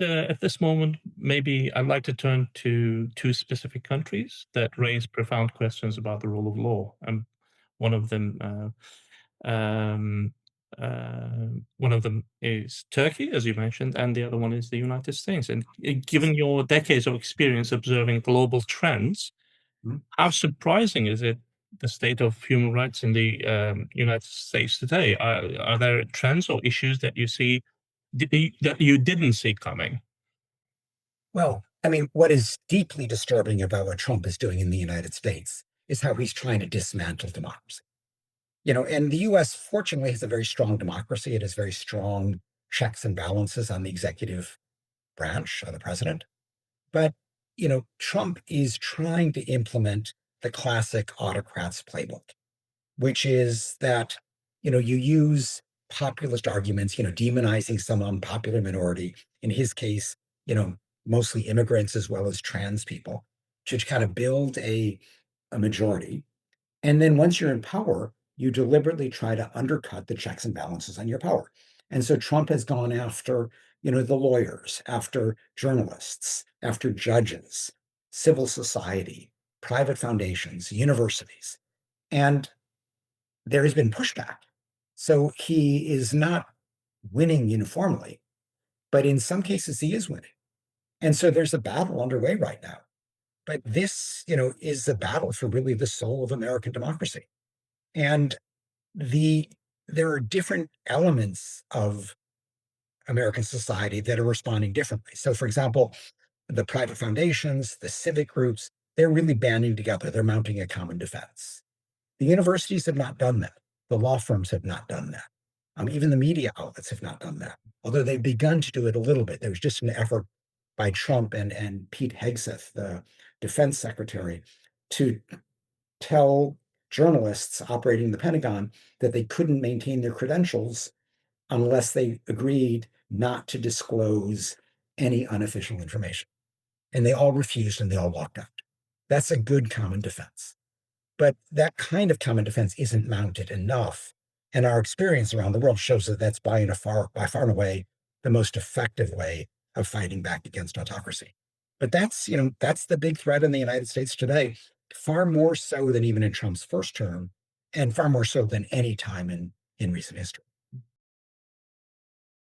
at this moment, maybe I'd like to turn to two specific countries that raise profound questions about the rule of law. One of them, um, one of them is Turkey, as you mentioned, and the other one is the United States. And given your decades of experience observing global trends, Mhm. how surprising is it the state of human rights in the United States today? Are there trends or issues that you see that you didn't see coming? Well, I mean, what is deeply disturbing about what Trump is doing in the United States is how he's trying to dismantle democracy. And the US fortunately has a very strong democracy. It has very strong checks and balances on the executive branch of the president. But, Trump is trying to implement the classic autocrats playbook, which is that, you use populist arguments, demonizing some unpopular minority, in his case, you know, mostly immigrants as well as trans people, to kind of build a majority. And then once you're in power, you deliberately try to undercut the checks and balances on your power. And so Trump has gone after, the lawyers, after journalists, after judges, civil society, private foundations, universities. And there has been pushback. So he is not winning uniformly, but in some cases he is winning. And so there's a battle underway right now. But this, is a battle for really the soul of American democracy. And the there are different elements of American society that are responding differently. So, for example, the private foundations, the civic groups, they're really banding together. They're mounting a common defense. The universities have not done that. The law firms have not done that. Even the media outlets have not done that, although they've begun to do it a little bit. There was just an effort by Trump and Pete Hegseth, the defense secretary, to tell journalists operating the Pentagon that they couldn't maintain their credentials unless they agreed not to disclose any unofficial information. And they all refused and they all walked out. That's a good common defense. But that kind of common defense isn't mounted enough. And our experience around the world shows that that's by far and away the most effective way of fighting back against autocracy. But that's the big threat in the United States today, far more so than even in Trump's first term, and far more so than any time in recent history.